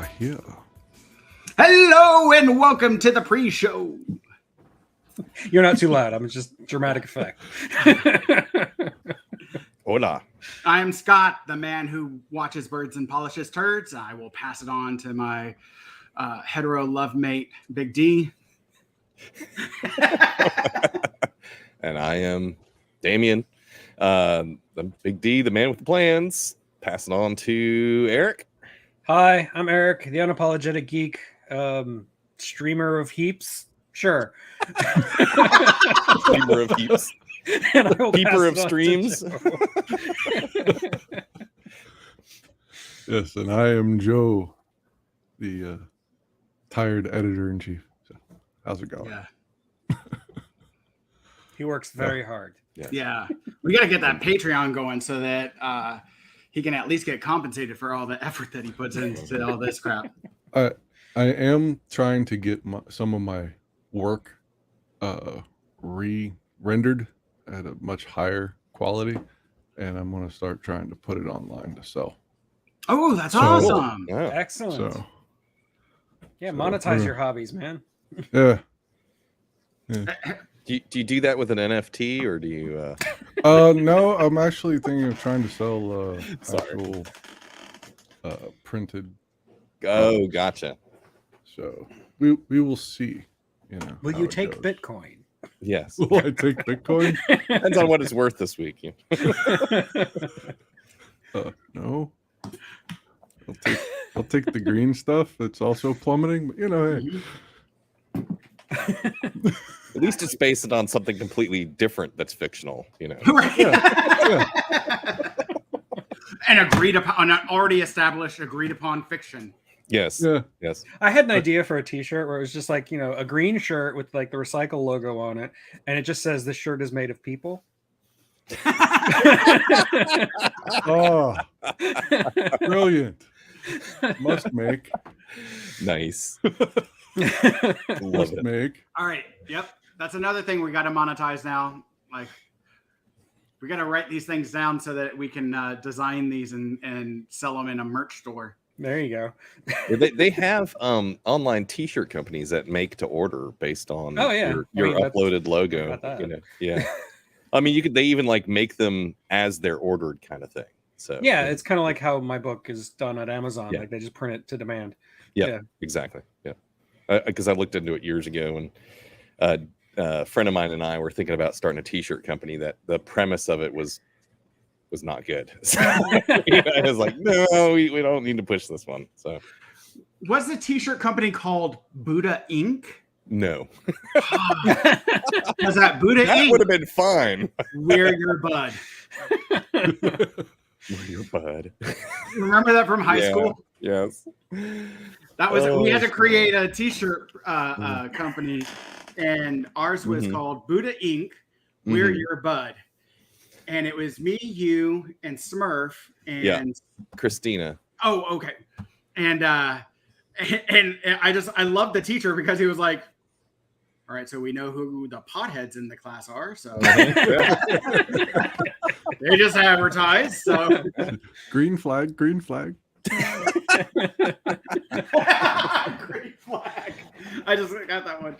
are here. Hello and welcome to the pre-show. You're not too loud. I'm just dramatic effect. Hola. I'm Scott, the man who watches birds and polishes turds. I will pass it on to my hetero love mate, Big D. And I am Damien, the Big D, the man with the plans. Pass it on to Eric. Hi, I'm Eric, the unapologetic geek, streamer of heaps. Sure. Streamer of heaps. Keeper of streams. Yes, and I am Joe, the tired editor-in-chief. So, how's it going? Yeah. He works very hard. Yeah. We got to get that Patreon going so that he can at least get compensated for all the effort that he puts into all this crap. I am trying to get some of my work re-rendered at a much higher quality, and I'm going to start trying to put it online to sell. Oh, that's awesome. Yeah. Excellent. So, Monetize your hobbies, man. yeah. Do you do that with an NFT or do you? No, I'm actually thinking of trying to sell Sorry. actual printed. Oh, gotcha. So we will see. You know, Will how you it take goes. Bitcoin? Yes. Will I take Bitcoin? Depends on what it's worth this week. No. I'll take the green stuff that's also plummeting. But, you know, hey. At least it's based on something completely different that's fictional. You know. Right. Yeah. And agreed upon, already established, agreed upon fiction. Yes. Yeah. Yes. I had an idea for a t-shirt where it was just like, you know, a green shirt with like the recycle logo on it. And it just says this shirt is made of people. Oh, brilliant. Must make. Nice. Must Love it. make. All right. Yep. That's another thing we got to monetize now. Like, we got to write these things down so that we can design these and sell them in a merch store. There you go. They have online T-shirt companies that make to order based on your uploaded logo. You know, yeah. I mean, they even like make them as they're ordered, kind of thing. So Yeah, it's kind of like how my book is done at Amazon. Yeah. Like they just print it to demand. Yeah. Exactly. Yeah, because I looked into it years ago, and a friend of mine and I were thinking about starting a T-shirt company. That the premise of it was not good. So, I was like, no, we don't need to push this one. So, Was the t-shirt company called Buddha Inc? no, Was that Buddha that Inc? would have been fine. We're your bud. We're your bud. Remember that from high school? Yes. That was we had to create a t-shirt company, and ours was called Buddha Inc. We're your bud. And it was me, you, and Smurf, and Christina. Oh, okay. And I love the teacher because he was like, all right, so we know who the potheads in the class are. So they just advertise. So Green flag, green flag. green flag. I just got that one.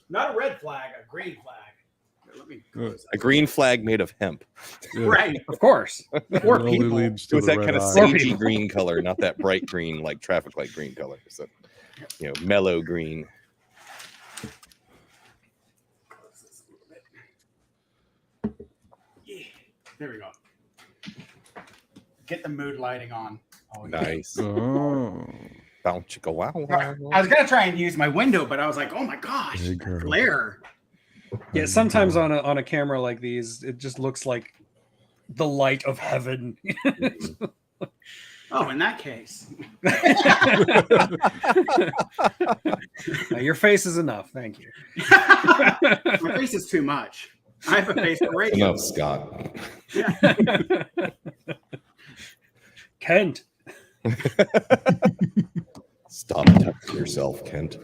Not a red flag, a green flag. Let me A green flag made of hemp. Yeah. right. Of course. It Or only people. leads It to was the that red kind of eye. sagey green color, not that bright green like traffic light green color. So, mellow green. Yeah. There we go. Get the mood lighting on. Oh, yeah. Nice. Oh, Bow chicka wow. I was gonna try and use my window, but I was like, "Oh my gosh, Hey, girl. glare!" Yeah, sometimes on a camera like these, it just looks like the light of heaven. Oh, in that case, Your face is enough. Thank you. my face is too much. I have a face for radio. Enough, Scott. Kent. Stop touching yourself, Kent.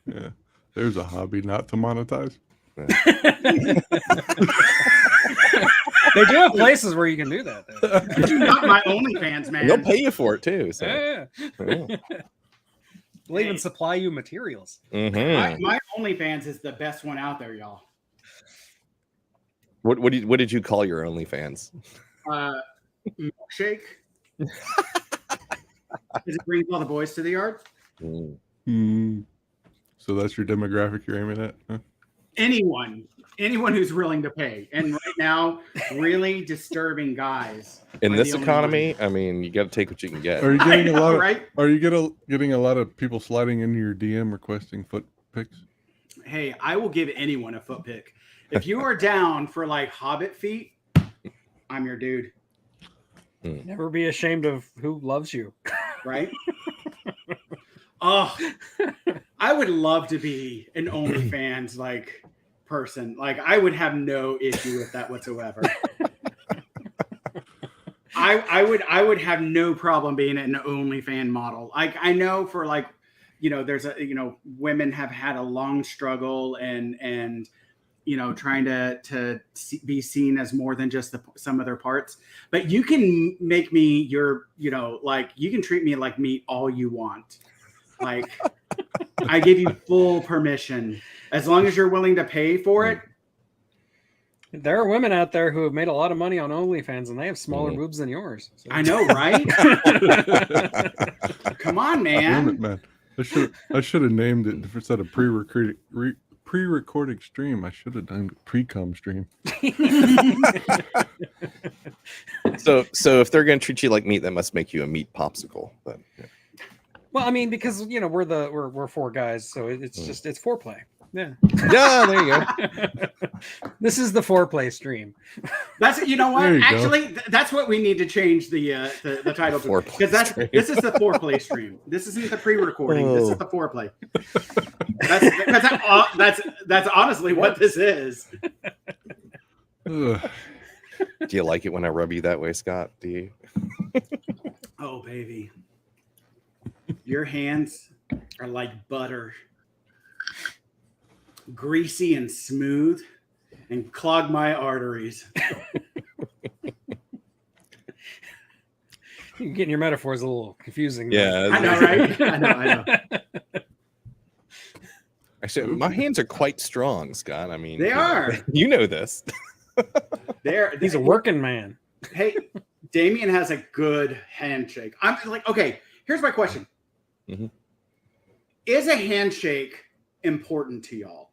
yeah. There's a hobby not to monetize. They do have places where you can do that. Though. Not my OnlyFans, man. And they'll pay you for it too. So. Yeah. Yeah. They'll even supply you materials. Mhm. My OnlyFans is the best one out there, y'all. What did you call your OnlyFans? Milkshake. Because it brings all the boys to the yard. Mm. So that's your demographic you're aiming at? Huh? Anyone who's willing to pay. And right now, really disturbing guys. In are this the only economy, ones. I mean, you got to take what you can get. Are you getting a lot of right? Are you getting a lot of people sliding into your DM requesting foot pics? Hey, I will give anyone a foot pick. If you are down for like Hobbit feet, I'm your dude. Never be ashamed of who loves you. Right? Oh, I would love to be an OnlyFans like person. Like I would have no issue with that whatsoever. I would have no problem being an OnlyFan model. Like I know for like, there's women have had a long struggle and trying to be seen as more than just some of their parts. But you can make me you can treat me like meat all you want. Like I give you full permission as long as you're willing to pay for it. There are women out there who have made a lot of money on OnlyFans, and they have smaller boobs than yours. So. I know, right? Come on, Damn it, man. man. I should have named it instead of pre-recording stream. I should have done pre-com stream. So if they're going to treat you like meat, that must make you a meat popsicle. But, yeah. Well, I mean, because we're four guys, so it's foreplay. Yeah. Yeah, there you go. This is the foreplay stream. That's you know what? There you go. Actually, that's what we need to change the title to, Foreplay because stream. this is the foreplay stream. This isn't the pre-recording. This is the foreplay. That's honestly what this is. Ugh. Do you like it when I rub you that way, Scott? Do you? Oh, baby. Your hands are like butter. Greasy and smooth and clog my arteries. Getting your metaphors a little confusing. Yeah. I know, right? I know. Actually, my hands are quite strong, Scott. I mean, They are. You know this. He's a working man. Hey, Damien has a good handshake. I'm like, okay, here's my question. Mhm. Is a handshake important to y'all?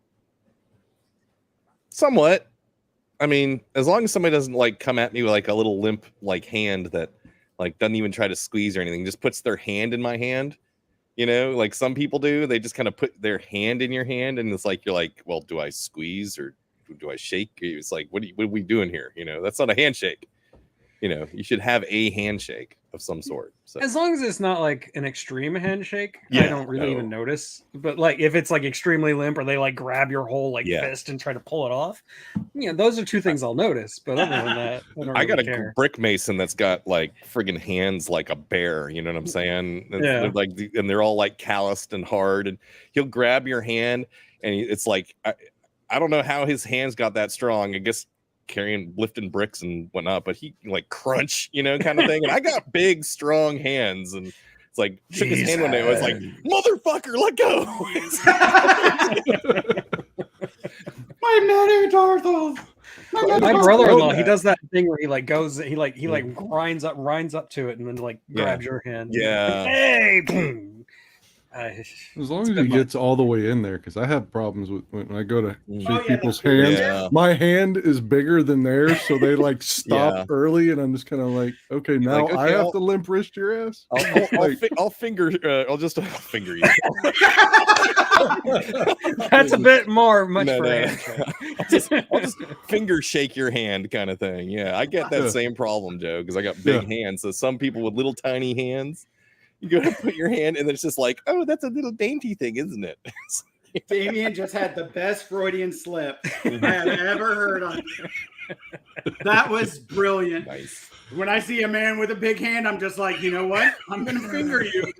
Somewhat. I mean, as long as somebody doesn't like come at me with like a little limp like hand that like doesn't even try to squeeze or anything, just puts their hand in my hand, like some people do. They just kind of put their hand in your hand, and it's like you're like, well, do I squeeze or do I shake? It's like, what are we doing here? That's not a handshake. You should have a handshake of some sort. So As long as it's not like an extreme handshake, I Yeah, don't really no. even notice. But like if it's like extremely limp or they like grab your whole like Yeah. fist and try to pull it off, those are two things I'll notice. But other than that, I don't I got really a care. brick mason that's got like friggin' hands like a bear. You know what I'm saying? And Yeah. They're like, and they're all like calloused and hard. And he'll grab your hand, and it's like I don't know how his hands got that strong. I guess lifting bricks and whatnot, but he like crunch, kind of thing. And I got big, strong hands, and it's like shook his hand one day. I was like, "Motherfucker, let go!" My metatarsals. My brother-in-law, he does that thing where he like goes, he grinds up to it, and then like grabs your hand. Yeah. Hey, boom. As long as he gets all the way in there, because I have problems with when I go to shake Oh, yeah, people's the- hands. Yeah. My hand is bigger than theirs, so they like stop Yeah. early, and I'm just kind of like, okay, now like, I okay, have I'll- to limp wrist your ass. I'll finger. I'll just finger you. That's a bit much No, for no. a handshake. I'll just finger shake your hand, kind of thing. Yeah, I get that Yeah. same problem, Joe, because I got big hands. So some people with little tiny hands, you go to put your hand, and it's just like, oh, that's a little dainty thing, isn't it? Damien just had the best Freudian slip I have ever heard on. That was brilliant. Nice. When I see a man with a big hand, I'm just like, you know what? I'm going to finger you.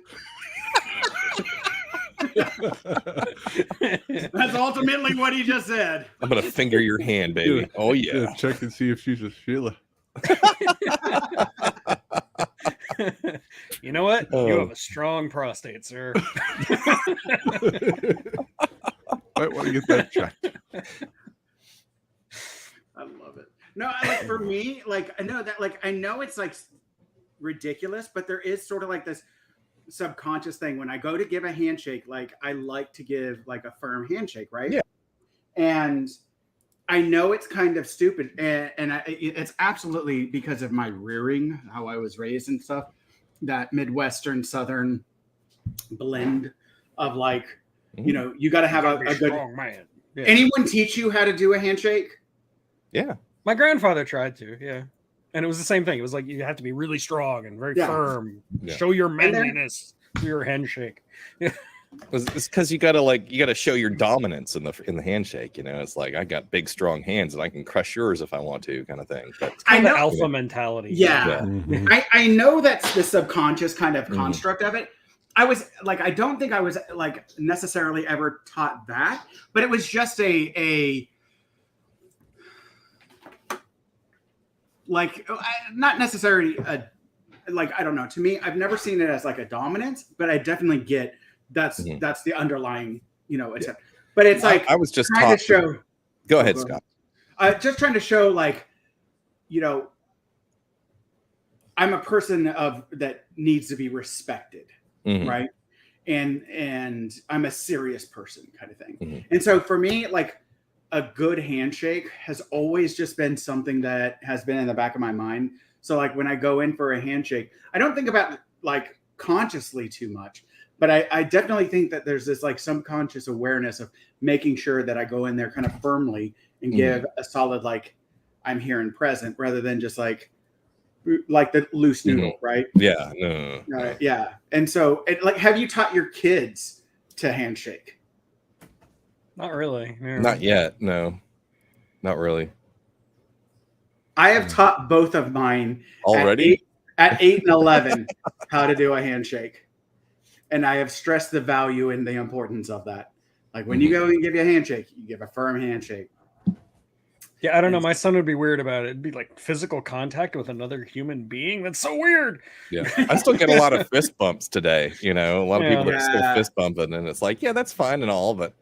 That's ultimately what he just said. I'm gonna finger your hand, baby. Yeah. Oh yeah. Check and see if she's a Sheila. You know what? You Oh. have a strong prostate, sir. Might want to get that checked. I love it. No, like for me, like I know that, like I know it's like ridiculous, but there is sort of like this subconscious thing when I go to give a handshake. Like I like to give like a firm handshake, right? Yeah. And I know it's kind of stupid, and it's absolutely because of my rearing, how I was raised and stuff. That Midwestern Southern blend of like, you know, you got to have a good. Strong man. Yeah. Anyone teach you how to do a handshake? Yeah. My grandfather tried to, yeah. And it was the same thing. It was like you have to be really strong and very Yeah. firm. Yeah. Show your then- manliness through your handshake. It's because you gotta show your dominance in the handshake. You know, it's like I got big strong hands and I can crush yours if I want to, kind of thing. But I The know. alpha mentality. Yeah. Mhm. I know that's the subconscious kind of Mhm. construct of it. I was like, I don't think I was like necessarily ever taught that, but it was just a like not necessarily a like, I don't know. To me, I've never seen it as like a dominance, but I definitely get that's Mhm. that's the underlying, you know, attempt. But it's like I was just trying taught. to show. Go ahead, Go Scott. Just trying to show like, you know, I'm a person of that needs to be respected, Mhm. right? And I'm a serious person, kind of thing. Mhm. And so for me, like a good handshake has always just been something that has been in the back of my mind. So like when I go in for a handshake, I don't think about like consciously too much, but I definitely think that there's this like subconscious awareness of making sure that I go in there kind of firmly and Mhm. give a solid like I'm here and present rather than just like the loose noodle, right? Yeah. No. Yeah. And so like, have you taught your kids to handshake? Not really. No. Not yet. No. Not really. I have taught both of mine Already. at 8 and 11 how to do a handshake. And I have stressed the value and the importance of that. Like when you go and give you a handshake, you give a firm handshake. Yeah, I don't know. My son would be weird about it. It'd be like physical contact with another human being. That's so weird. Yeah. I still get a lot of fist bumps today. You know, a lot of people that are still Yeah. fist bumping, and it's like, yeah, that's fine and all, but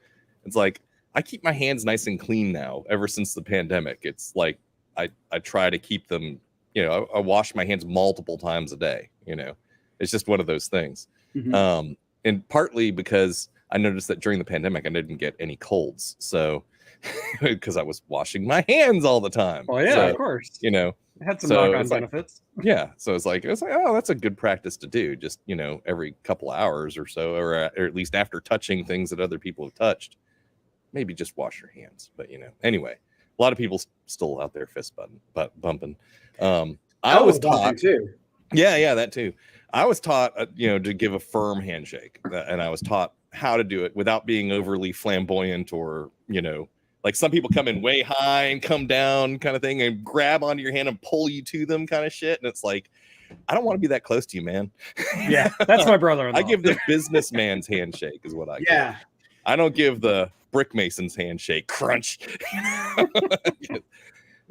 it's like I keep my hands nice and clean now. Ever since the pandemic, it's like I try to keep them. You know, I wash my hands multiple times a day. You know, it's just one of those things. Mhm. And partly because I noticed that during the pandemic, I didn't get any colds. So, because I was washing my hands all the time. Well, yeah, So, of course. you know, It had some so knock-on it's like- benefits. yeah. So it's like, oh, that's a good practice to do. Just, you know, every couple hours or so, or at least after touching things that other people have touched, maybe just wash your hands. But, you know, anyway, a lot of people still out there fist bumping. I was taught. too. Yeah, that too. I was taught, you know, to give a firm handshake, and I was taught how to do it without being overly flamboyant or, you know, like some people come in way high and come down kind of thing and grab onto your hand and pull you to them kind of shit. And it's like, I don't want to be that close to you, man. Yeah, that's my brother-in-law. I give the businessman's handshake is what I give. Yeah. I don't give the brick mason's handshake crunch.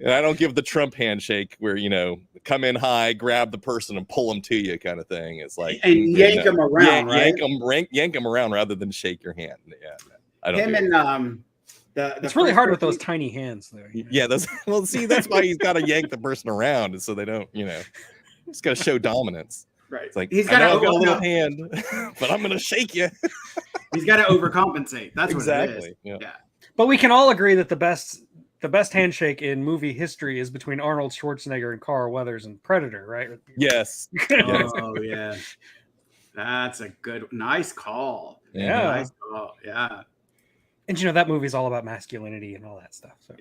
And I don't give the Trump handshake where, you know, come in high, grab the person and pull them to you kind of thing. It's like And yank no. them around, right? yank them around rather than shake your hand. Yeah, no, I don't. Him do it. and the It's really hard with those first tiny hands, though. you know? Yeah, that's well. See, that's why he's got to yank the person around, so they don't, you know, just got to show dominance. right. It's like He's I know got I've got a little to hand, but I'm gonna shake you. he's got to overcompensate. That's what it is. Exactly. Yeah. Yeah. But we can all agree that the best handshake in movie history is between Arnold Schwarzenegger and Carl Weathers in Predator, right? Yes. Oh yeah. That's a nice call. Yeah. Nice call. Yeah. And you know that movie's all about masculinity and all that stuff. So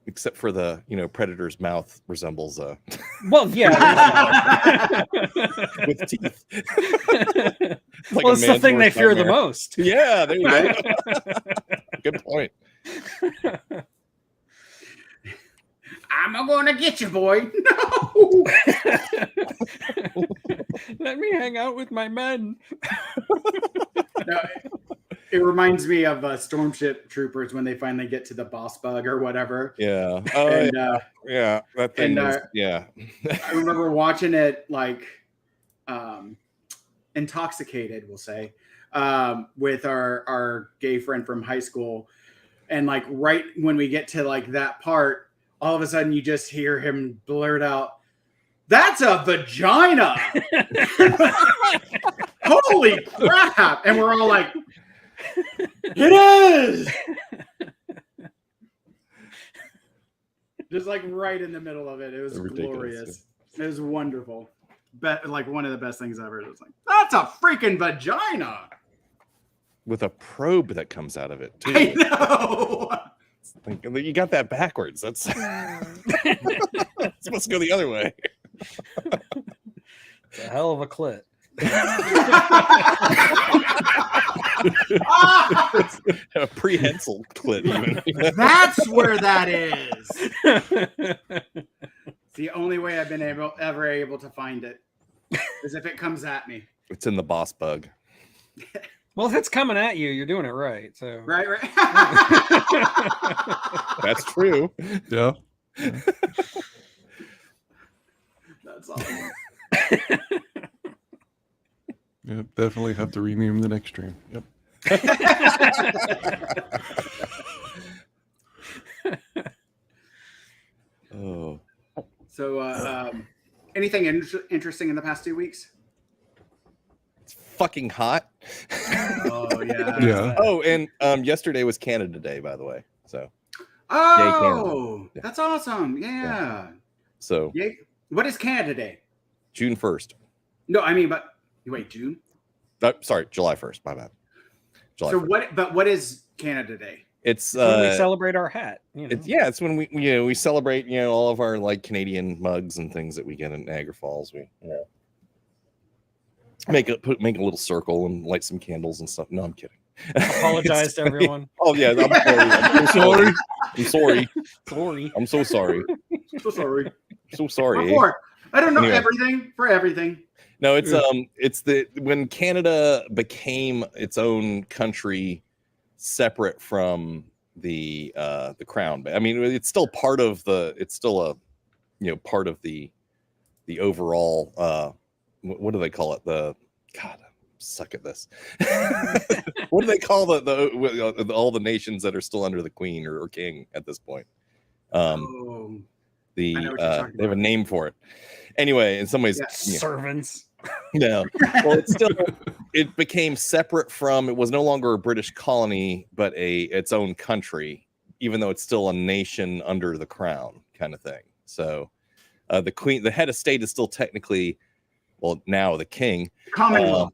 Except for the, you know, Predator's mouth resembles well, yeah. with teeth. Well, it's the thing they fear the nightmare. most. Yeah, there you go. Good point. I'm going to get you, boy. No. Let me hang out with my men. No, it reminds me of Stormship Troopers when they finally get to the boss bug or whatever. Yeah. Oh, And yeah. That thing and, was, yeah. I remember watching it like intoxicated, we'll say, with our gay friend from high school. And like right when we get to like that part, all of a sudden you just hear him blurt out, "That's a vagina." Holy crap. And we're all like, "It is." Just like right in the middle of it. It was Ridiculous, glorious. It was wonderful. Like one of the best things I've heard. It was like, "That's a freaking vagina." With a probe that comes out of it too. I know. Like, you got that backwards. That's it's supposed to go the other way. It's a hell of a clit. A prehensile clit even. That's where that is. It's the only way I've been ever able to find it is if it comes at me. It's in the boss bug. Well, if it's coming at you, you're doing it right. So Right. That's true. Yeah. That's awesome. Yeah. Definitely have to rename the next stream. Yep. Oh. So, anything interesting in the past 2 weeks? It's fucking hot. Oh yeah. Yeah. Oh, and yesterday was Canada Day, by the way. So Oh, Yeah. that's awesome. Yeah. so Yay. What is Canada Day? June 1st. No, I mean, but wait, June. Sorry, July 1st. My bad. July So 1st. what? But what is Canada Day? It's when we celebrate our hat. You know? it's when we celebrate all of our like Canadian mugs and things that we get in Niagara Falls. We make a little circle and light some candles and stuff. No, I'm kidding. Apologize to everyone. Oh yeah, I'm sorry. I'm sorry. Sorry. I'm so sorry. So sorry. So sorry. Before, I don't know Anyway. everything for everything. No, it's when Canada became its own country, separate from the crown. I mean, it's still part of part of the overall. What do they call it? God, I suck at this. What do they call all the nations that are still under the queen or king at this point? Oh, They I know what you're talking have a about. name for it. Anyway, in some ways, Yeah. Servants. no. Well, it became separate from. It was no longer a British colony, but its own country, even though it's still a nation under the crown, kind of thing. So, the queen, the head of state, is still technically, well, now the king. Commonwealth.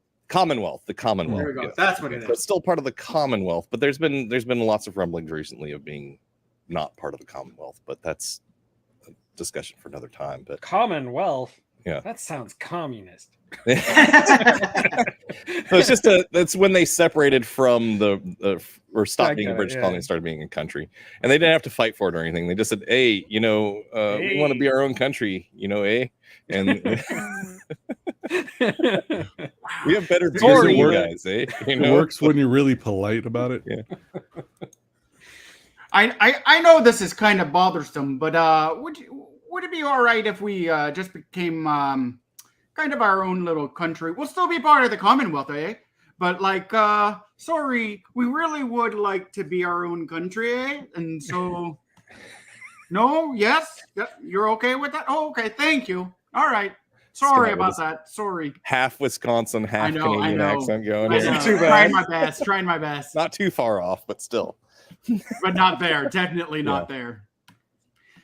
The Commonwealth. There we go. Yes. That's what it So it's is. still part of the Commonwealth, but there's been lots of rumblings recently of being not part of the Commonwealth, but that's a discussion for another time. But Commonwealth. Yeah. That sounds communist. so it's just that's when they separated from or stopped I being a get it, British yeah. colony and started being a country, and they didn't have to fight for it or anything. They just said, "Hey, we want to be our own country, and we have better beers than Sorry. you guys, eh?" It works when you're really polite about it. Yeah. I know this is kind of bothersome, but would it be all right if we just became kind of our own little country? We'll still be part of the Commonwealth, eh? But like, sorry, we really would like to be our own country, eh? And so, no, yes, you're okay with that? Oh, okay, thank you. All right, sorry about that. Sorry. half Wisconsin, half I know, Canadian I know. accent going. I here. know. Too bad. Trying my best. Trying my best. Not too far off, but still. But not there. Definitely not there.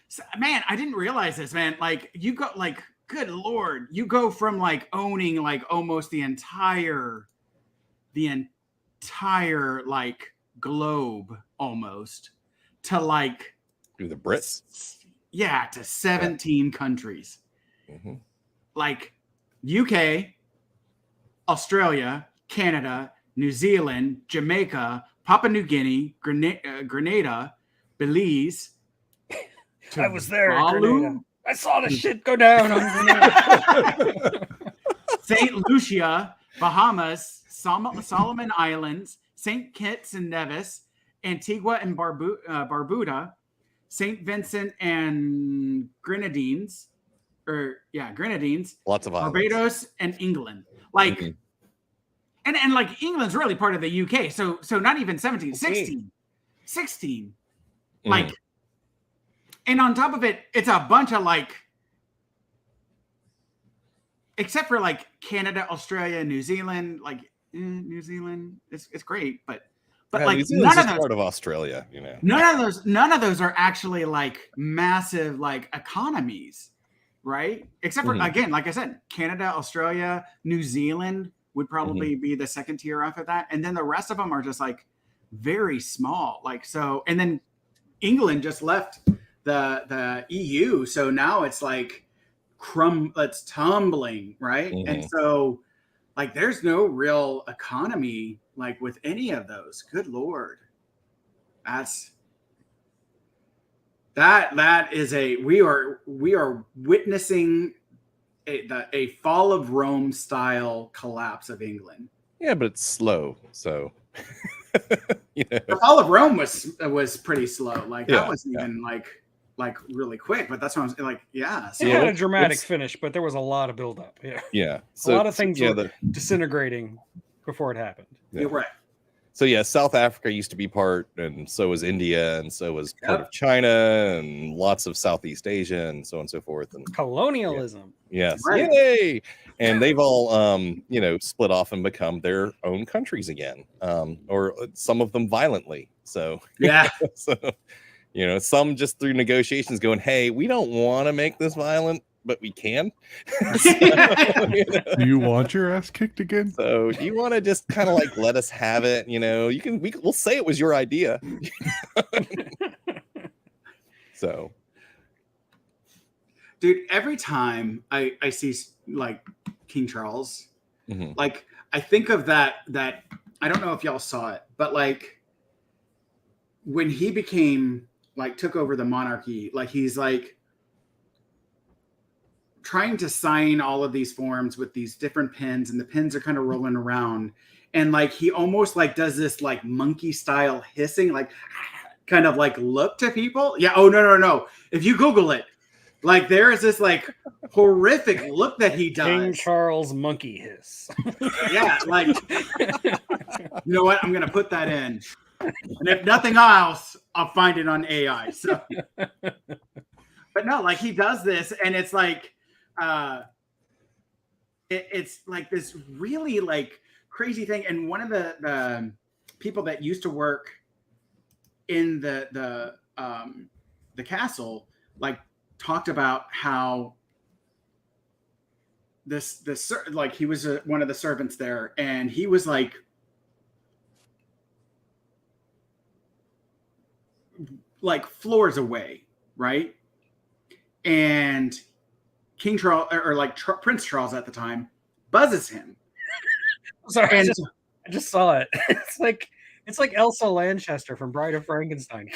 So, man, I didn't realize this, man. Like, you got like, good Lord, you go from like owning like almost the entire like globe almost to like Do the Brits. to 17 countries. Mhm. Like UK, Australia, Canada, New Zealand, Jamaica, Papua New Guinea, Grenada, Belize, I was there at Tuvalu? Grenada. I saw the shit go down on Grenada. St. Lucia, Bahamas, Solomon Islands, St. Kitts and Nevis, Antigua and Barbuda, St. Vincent and Grenadines, Grenadines, Lots of islands. Barbados, and England. Like, Mhm. and like England's really part of the UK. So not even 17, 16. 16. Mhm. Like, and on top of it, it's a bunch of like, except for like Canada, Australia, New Zealand, like New Zealand, it's great, but Yeah, like New Zealand's none of just those, part of Australia, you know. none of those are actually like massive like economies, right? Except for Mhm. again, like I said, Canada, Australia, New Zealand would probably be the second tier after that, and then the rest of them are just like very small, like so. And then England just left the EU, so now it's like it's tumbling, right? And so like there's no real economy like with any of those. Good Lord. That is we are witnessing a fall of Rome style collapse of England. Yeah, but it's slow, so you know. The fall of Rome was pretty slow. Like Yeah, that wasn't even like really quick, but that's what I'm like. Yeah, so It Yeah, had a dramatic it's- finish, but there was a lot of buildup. Yeah, Yeah, a lot of things Yeah, were disintegrating before it happened. you're right. So yeah, South Africa used to be part, and so was India, and so was part of China, and lots of Southeast Asia, and so on and so forth. And Colonialism. yes, Right. yay! And they've all, split off and become their own countries again, or some of them violently. So Yeah. so, some just through negotiations, going, "Hey, we don't want to make this violent, but we can." So, Do you want your ass kicked again? So you want to just kind of like let us have it, we'll say it was your idea. So Dude, every time I see like King Charles, mhm. like I think of that I don't know if y'all saw it, but like when he took over the monarchy, like he's like trying to sign all of these forms with these different pens, and the pens are kind of rolling around, and like he almost like does this like monkey style hissing, like kind of like look to people. Yeah. Oh no. If you Google it, like there is this like horrific look that he does. King Charles monkey hiss. Yeah, like you know what? I'm gonna put that in, and if nothing else, I'll find it on AI. So, but no, like he does this, and it's like, it's like this really like crazy thing. And one of the people that used to work in the castle, like talked about how this like he was one of the servants there, and he was like floors away, right? And King Charles or like Prince Charles at the time buzzes him. Sorry, And I just saw it. It's like Elsa Lanchester from Bride of Frankenstein.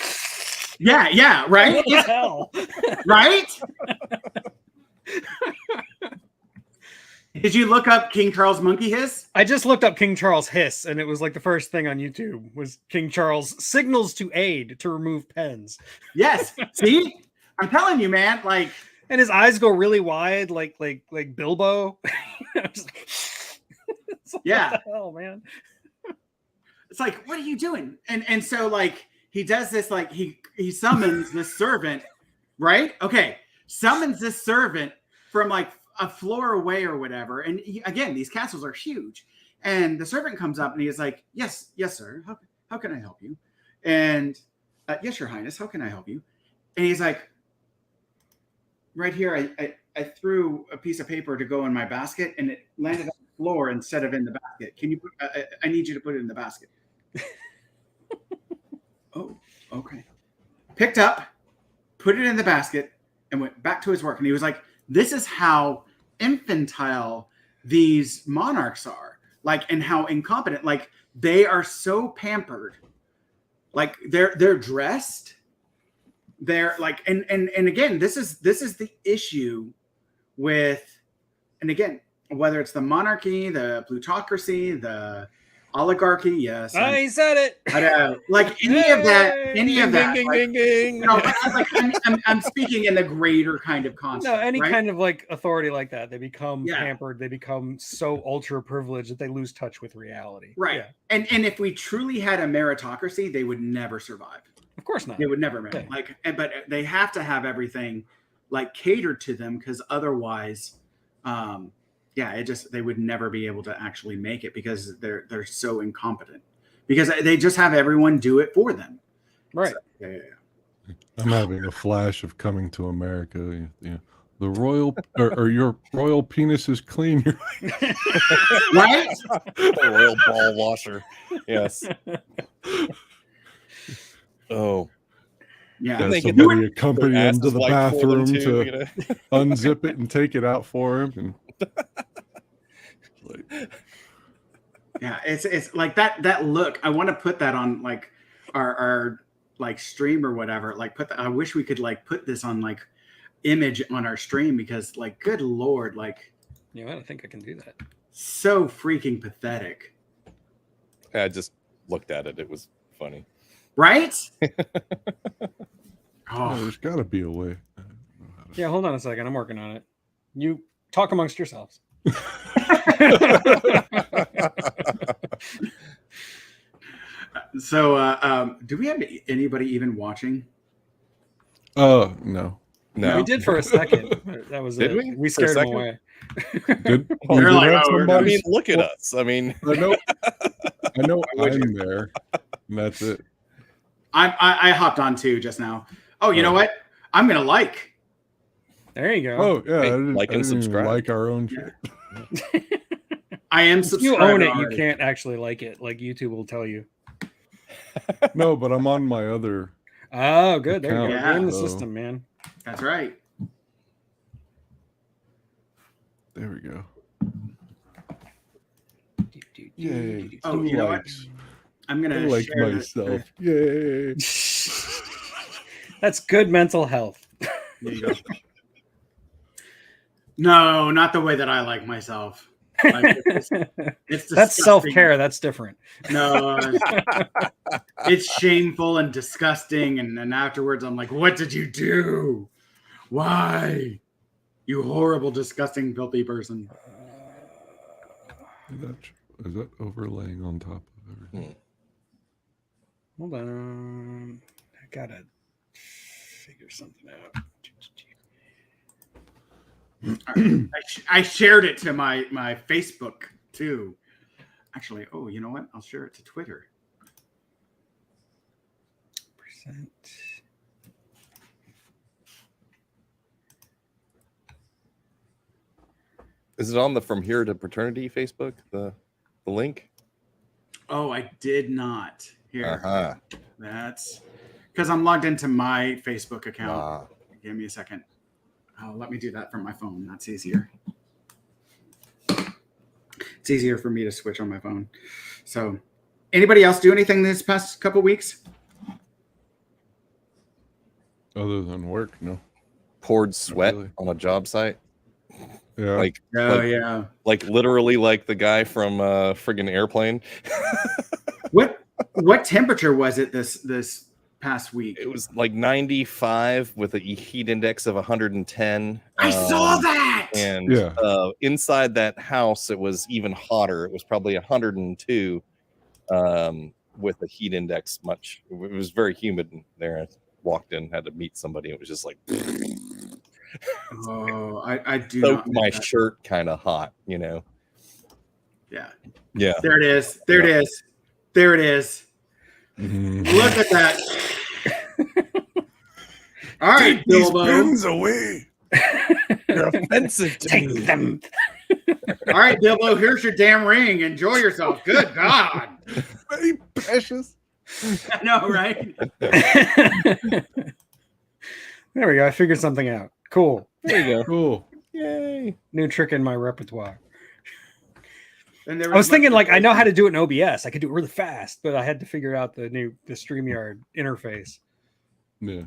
yeah, right? What the hell? Right? Did you look up King Charles monkey hiss? I just looked up King Charles hiss, and it was like the first thing on YouTube was King Charles signals to aid to remove pens. Yes. See? I'm telling you, man, like And his eyes go really wide, like Bilbo. I'm just like, it's like, Yeah. What the hell, man? it's like, what are you doing? And so like he does this, like he summons this servant, right? Okay, summons this servant from like a floor away or whatever. And again, these castles are huge. And the servant comes up and he is like, yes, sir. How can I help you? And yes, your highness, how can I help you? And he's like, right here, I threw a piece of paper to go in my basket, and it landed on the floor instead of in the basket. Can you put, I need you to put it in the basket. Oh, okay. Picked up, put it in the basket, and went back to his work. And he was like, this is how infantile these monarchs are, like, and how incompetent. Like, they are so pampered. Like, they're dressed they're like, and again, this is the issue with, and again, whether it's the monarchy, the plutocracy, the oligarchy, yes, He said it. I know, like any of that, Ding, like, ding, ding. no, but I'm speaking in the greater kind of concept. No, any right? kind of like authority like that, they become Yeah. pampered. They become so ultra privileged that they lose touch with reality. Right. Yeah. And if we truly had a meritocracy, they would never survive. Of course not. They would never merit. Yeah. Like, but they have to have everything like catered to them, because otherwise, they would never be able to actually make it, because they're so incompetent, because they just have everyone do it for them. Right. So, yeah. I'm having a flash of Coming to America. You know, the royal or your royal penis is clean. Right? The royal ball washer. Yes. Oh. Yeah. Got they get somebody accompany Their him to asses the like full bathroom into, to you know? unzip it and take it out for him. And like, Yeah, it's like that look. I want to put that on like our like stream or whatever. Like I wish we could like put this on like image on our stream, because like, good Lord, like, Yeah, I don't think I can do that. so freaking pathetic. I just looked at it. It was funny. Right? oh, Oh, there's got to be a way. I don't know how to- Yeah, hold on a second. I'm working on it. You talk amongst yourselves. so do we have anybody even watching? Oh no. No. We did for a second. That was Did it. we? We For a scared them second? away. Did, Well, we they're did like, have "Oh, we're I somebody- mean, look at us. I mean, I know would I'm there. And that's it. I hopped on too just now. Oh, you know what? I'm gonna like. There you go. Oh yeah, Hey, I didn't, like I and didn't even subscribe. like our own Yeah. shit. I am If you subscribed. own it, you already. can't actually like it. Like YouTube will tell you. No, but I'm on my other. Oh, good. There you go. Account, You're in the so- system, man. That's right. There we go. Yay! Yay. Oh, Two you know what? likes. I'm I gonna like share myself. Yay! That's good mental health. There you go. No, not the way that I like myself. Like, it's That's disgusting. self-care. That's different. No, it's shameful and disgusting. And then afterwards, I'm like, what did you do? Why? You horrible, disgusting, filthy person. Is that overlaying on top of everything? Hold on. I gotta figure something out. I shared it to my Facebook too. Actually, oh, you know what? I'll share it to Twitter. Percent. is it on the From Here to Paternity Facebook? The link? Oh, I did not. Here, Uh-huh. that's because I'm logged into my Facebook account. Ah. Give me a second. Oh, let me do that from my phone. That's easier. It's easier for me to switch on my phone. So, anybody else do anything this past couple weeks? Other than work, no. Poured sweat really. on a job site. Yeah. Like, Oh like, yeah. like literally like the guy from friggin' Airplane. What temperature was it this past week? It was like 95 with a heat index of 110. I saw that. And Yeah. Inside that house, it was even hotter. It was probably 102 with a heat index much. It was very humid in there. I walked in, had to meet somebody. It was just like Oh, I do soaked not my miss that. shirt kind of hot, you know. Yeah. Yeah. There it is. There it is. There it is. Mhm. Look at that. All right, Bilbo. away. You're offensive to Take me. them. All right, Bilbo. Here's your damn ring. Enjoy yourself. Good God. Very precious. I know, right? There we go. I figured something out. Cool. There you go. Cool. Yay. New trick in my repertoire. And there I was thinking, like, I know how to do it in OBS. I could do it really fast, but I had to figure out the StreamYard interface. Yeah.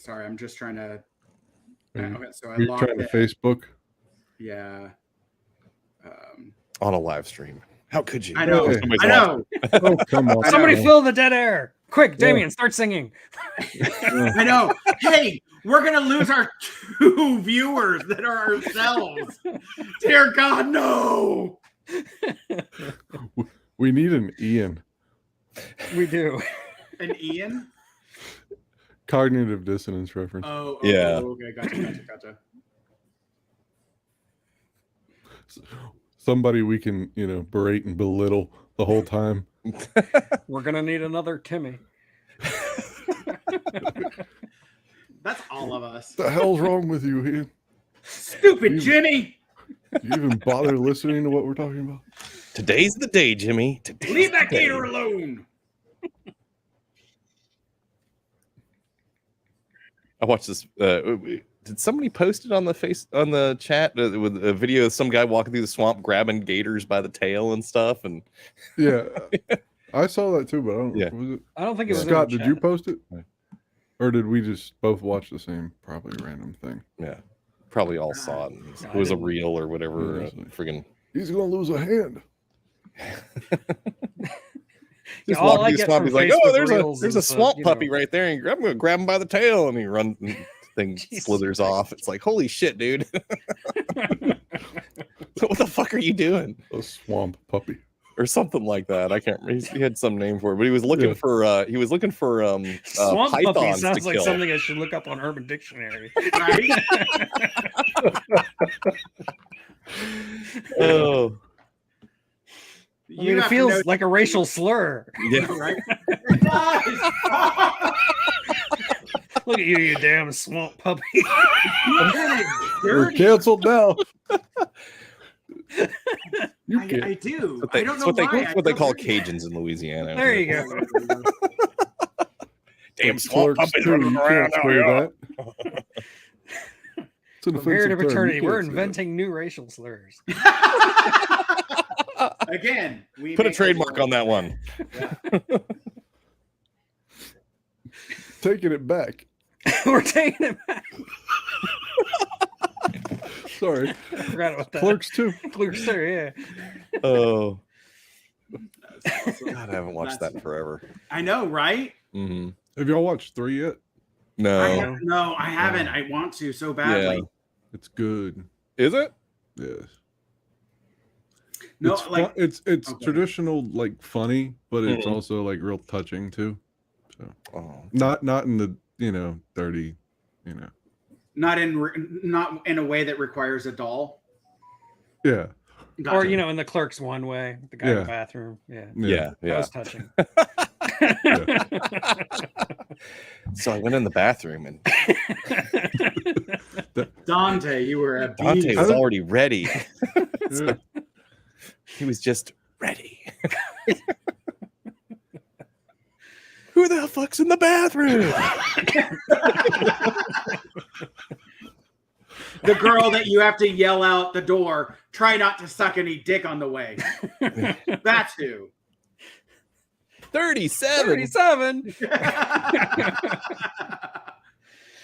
Sorry, I'm just trying to. Are you, Okay, so I are you logged trying to in. Facebook? Yeah. On a live stream. How could you? I know. Hey. Somebody's I know. Oh, come on. Somebody know. fill the dead air. Quick, Yeah. Damien, start singing. I know. Hey, we're gonna lose our 2 viewers that are ourselves. Dear God, no. We need an Ian. We do. And Ian. Cognitive dissonance reference. Oh, Yeah. Okay, gotcha. Somebody we can, berate and belittle the whole time. We're gonna need another Timmy. That's all of us. The hell's wrong with you, Ian? Stupid You- Jimmy. Do you even bother listening to what we're talking about? Today's the day, Jimmy. Today's Leave that the day. gator alone. I watched this. Did somebody post it on the chat with a video of some guy walking through the swamp grabbing gators by the tail and stuff? And Yeah, I saw that too, but I don't. Yeah. Was it I don't think it was in Scott? the Did you chat. post it, or did we just both watch the same, probably random thing? yeah, probably all saw it. No, It was I a didn't. reel or whatever. Yeah, it's like- Friggin' He's gonna lose a hand. Yeah, just all walking I through the get swamp. from He's like, Facebook "Oh, there's Reels a is, swamp you know- puppy right there, and I'm gonna grab him by the tail." And he runs. And thing Jesus slithers Christ. off. It's like, holy shit, dude! What the fuck are you doing? A swamp puppy. Or something like that. I can't remember. He had some name for it, but he was looking Yeah. for Swamp puppy pythons sounds to like kill. something I should look up on Urban Dictionary. Right? Oh, I mean, it feels like a racial slur. yeah. right? Look at you, you damn swamp puppy. We're canceled now. You I can't. do. What they, I don't it's know what they, why. it's what they I call feel dirty. Cajuns in Louisiana. There you go. Damn Like swamp Clerks puppies too, running you around. can't now, say yeah. that. It's an From here to offensive term. You eternity, can't we're say that. inventing new racial slurs. Again, we Put a make trademark on that one. Taking it back. We're taking it back. Sorry. I forgot about that. Clerks too. Clerks too, yeah. Oh, That's awesome. God, I haven't watched that in forever. I know, right? Mm-hmm. Have y'all watched 3 yet? No, No, I haven't. I want to so badly. Yeah. It's good. is it? Yes. No, it's like it's Okay. traditional, like funny, but it's Mhm. also like real touching too. Oh, Not in the dirty, not in a way that requires a doll. yeah. Gotcha. Or, in the Clerks one way, the guy in the Yeah. bathroom. Yeah. yeah, That yeah. was touching. So I went in the bathroom and Dante, you were a Dante beast. was already ready. Yeah. He was just ready. Who the fuck's in the bathroom? The girl that you have to yell out the door, try not to suck any dick on the way. That's who. 37. 37.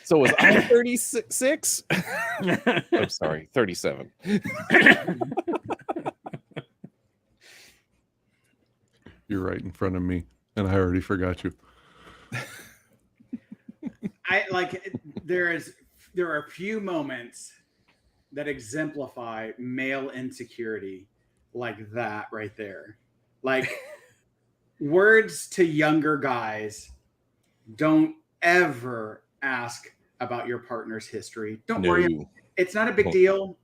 So was I 36? I'm sorry, 37. You're right in front of me, and I already forgot you. There are a few moments that exemplify male insecurity like that right there. Like words to younger guys, don't ever ask about your partner's history. Don't worry. No. It's not a big Well- deal.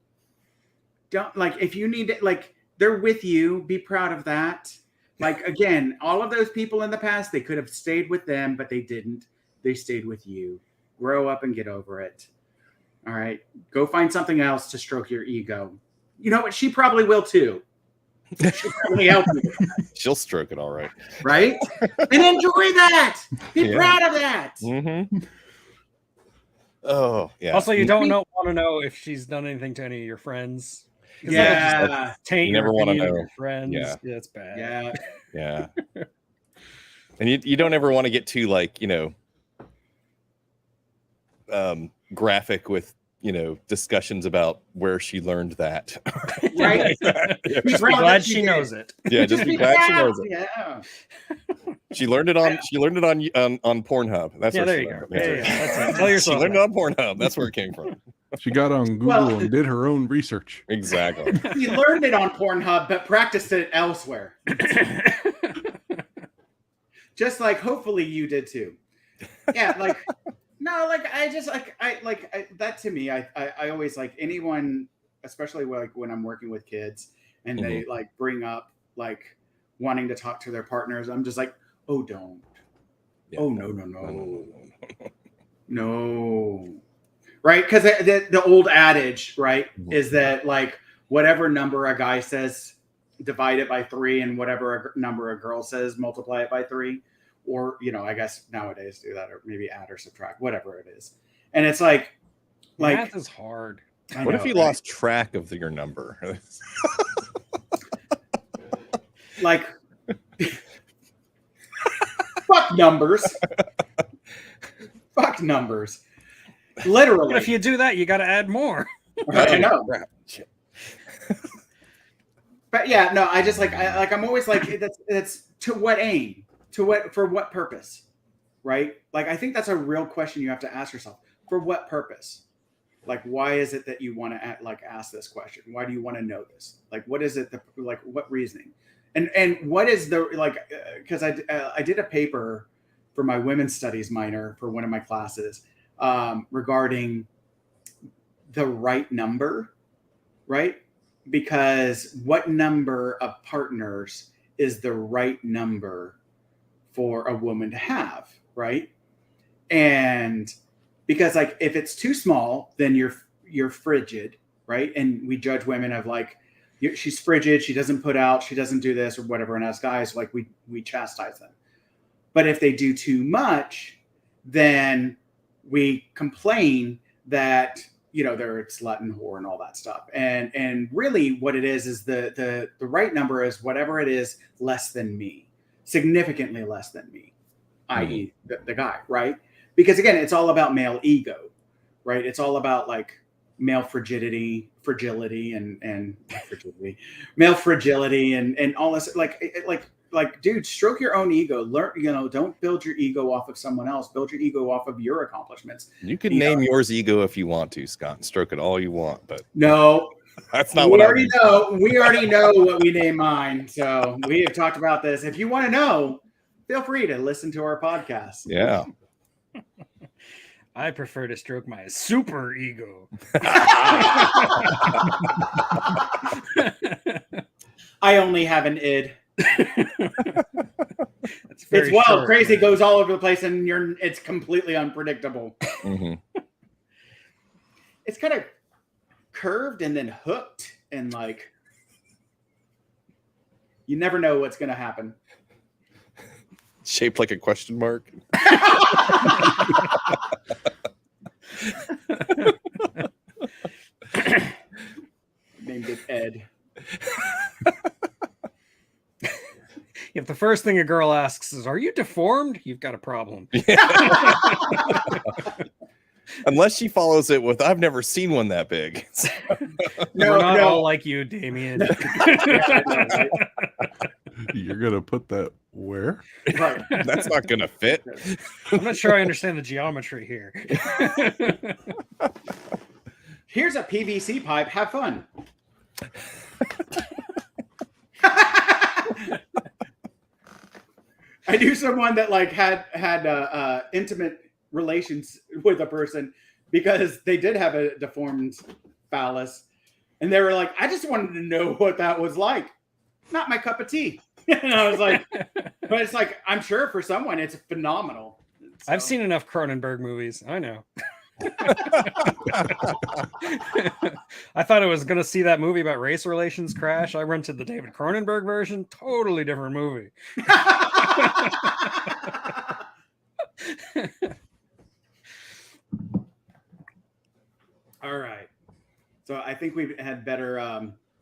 Don't if you need it, they're with you, be proud of that. Again, all of those people in the past, they could have stayed with them, but they didn't. They stayed with you. Grow up and get over it. All right. Go find something else to stroke your ego. You know what? She probably will too. She'll probably help you, She'll stroke it all right. right? And enjoy that. Be Yeah. proud of that. Mm-hmm. Oh, yeah. Also, you don't want to know if she's done anything to any of your friends. 'Cause that'll just Yeah. taint You your never wanna opinion of know. your friends. Yeah. It's bad. Yeah. Yeah. And you don't ever want to get too graphic with discussions about where she learned that. Right? Yeah, Just be glad she knows it. yeah, just be glad she knows it. Yeah. She learned it on Pornhub. That's Yeah, where there she you learned go. it. Yeah, Yeah. yeah, that's it. Tell She yourself. learned it that. on Pornhub. That's where it came from. She got on Google Well- and did her own research. Exactly. He learned it on Pornhub, but practiced it elsewhere. Just like hopefully you did too. Yeah, like no, like I just that to me, I always like anyone, especially like when I'm working with kids and they like bring up like wanting to talk to their partners. I'm just like, oh, don't. Yeah. Oh no. Right? Because the old adage, right, is that like whatever number a guy says, divide it by 3, and whatever number a girl says, multiply it by 3. Or, I guess nowadays do that, or maybe add or subtract, whatever it is. And it's like Math is hard. I What know, if you right? lost track of your number? Like fuck numbers. Fuck numbers. Literally. But if you do that, you got to add more. I know. Crap. Shit. But yeah, no, I just I'm always like that's to what aim? For what purpose? Right? Like I think that's a real question you have to ask yourself. For what purpose? Like why is it that you want to ask this question? Why do you want to know this? Like what is it that what reasoning? And what is the because I did a paper for my women's studies minor for one of my classes regarding the right number, right? Because what number of partners is the right number for a woman to have, right? And because like if it's too small, then you're frigid, right? And we judge women of like she's frigid, she doesn't put out, she doesn't do this or whatever. And as guys, like we chastise them. But if they do too much, then we complain that they're a slut and whore and all that stuff. And really what it is the right number is whatever it is less than me, significantly less than me, i.e. the guy, right? Because again, it's all about male ego, right? It's all about like male fragility and fragility, male fragility and all this like dude, stroke your own ego. Learn, don't build your ego off of someone else. Build your ego off of your accomplishments. You can name yours ego if you want to, Scott, and stroke it all you want, but no, that's not we what already I know. We already know what we name mine. So we have talked about this. If you want to know, feel free to listen to our podcast. Yeah. I prefer to stroke my super ego. I only have an id. That's very It's wild, short, crazy, man. goes all over the place, and it's completely unpredictable. Mhm. It's kind of curved and then hooked, and like you never know what's going to happen. Shaped like a question mark. Named it Ed. If the first thing a girl asks is, "Are you deformed?" You've got a problem. Unless she follows it with, "I've never seen one that big." We're not all like you, Damien. Right. You're gonna put that where? Right. That's not gonna fit. I'm not sure I understand the geometry here. Here's a PVC pipe. Have fun. I knew someone that like had intimate relations with a person because they did have a deformed phallus, and they were like, "I just wanted to know what that was like. Not my cup of tea." And I was like, "But it's like I'm sure for someone it's phenomenal." I've So- seen enough Cronenberg movies. I know. I thought I was going to see that movie about race relations crash. I rented the David Cronenberg version. Totally different movie. All right. So I think we had better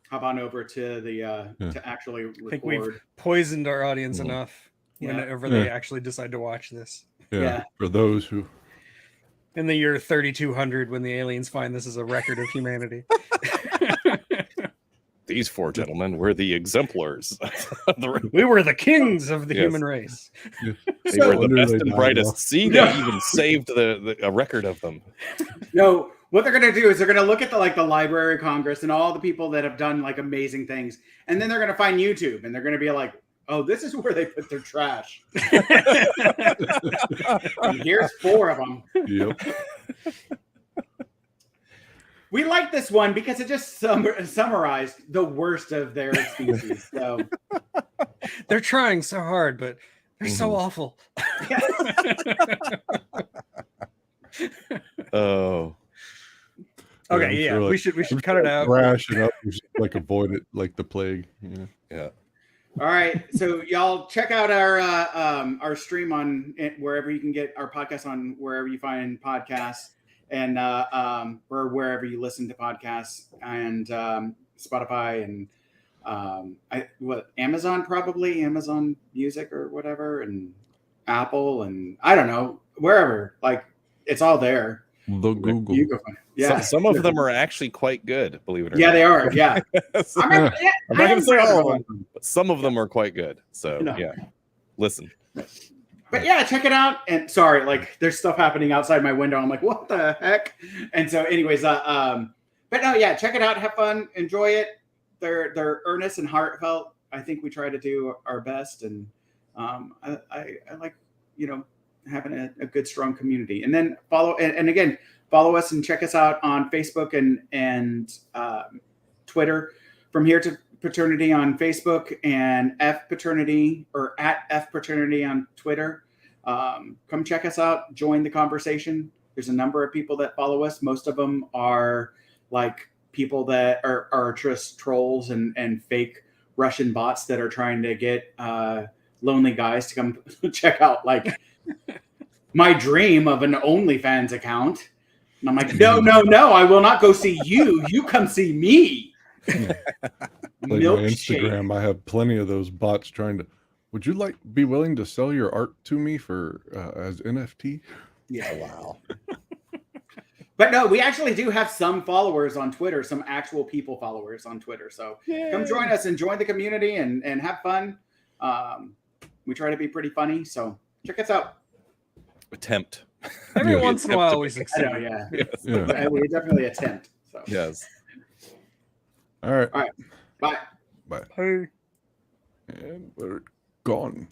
hop on over to the to actually record. I think we've poisoned our audience Mhm. enough Yeah. whenever they Yeah. actually decide to watch this. Yeah, Yeah. for those who In the year 3200, when the aliens find this is a record of humanity. These four gentlemen were the exemplars. Of the, We were the kings of the Yes. human race. they were the wonder best they and died brightest. off. See, they even saved a record of them. No, what they're gonna do is they're gonna look at the Library of Congress and all the people that have done like amazing things, and then they're gonna find YouTube and they're gonna be like, "Oh, this is where they put their trash." And here's 4 of them. Yep. We like this one because it just summarized the worst of their species. So They're trying so hard, but they're so awful. Oh, Okay, I'm yeah, sure, we should cut it out. Thrash it up. We should, like avoid it like the plague. Yeah. yeah. all right, so y'all check out our stream on wherever you can get our podcast on wherever you find podcasts. And or wherever you listen to podcasts, and Spotify and Amazon, probably Amazon Music or whatever, and Apple, and I don't know, wherever, like it's all there. The Google. You go find it. Yeah, Some of them are actually quite good, believe it or yeah, not. they are. Yeah, So- I'm not going to say all of them, but some of them are quite good. So No. yeah, listen. But yeah, check it out. And sorry, like there's stuff happening outside my window. I'm like, what the heck? And so, anyways, but no, yeah, check it out. Have fun, enjoy it. They're earnest and heartfelt. I think we try to do our best, and I like having a good, strong community. And then follow again, follow us and check us out on Facebook and Twitter. From Here to Paternity on Facebook, and F Paternity or at F Paternity on Twitter. Come check us out. Join the conversation. There's a number of people that follow us. Most of them are like people that are just trolls and fake Russian bots that are trying to get lonely guys to come check out like my dream of an OnlyFans account. And I'm like, no, I will not go see you. You come see me. Like my Instagram, I have plenty of those bots trying to. Would you be willing to sell your art to me for as NFT? Yeah, wow. But no, we actually do have some followers on Twitter, some actual people followers on Twitter. So come join us and join the community and have fun. We try to be pretty funny, so check us out. Attempt. Every Yeah. once in a while we I succeed. know, yeah. Yes. Yeah. We definitely attempt. So Yes. All right. bye. Bye. Hey. And we're gone.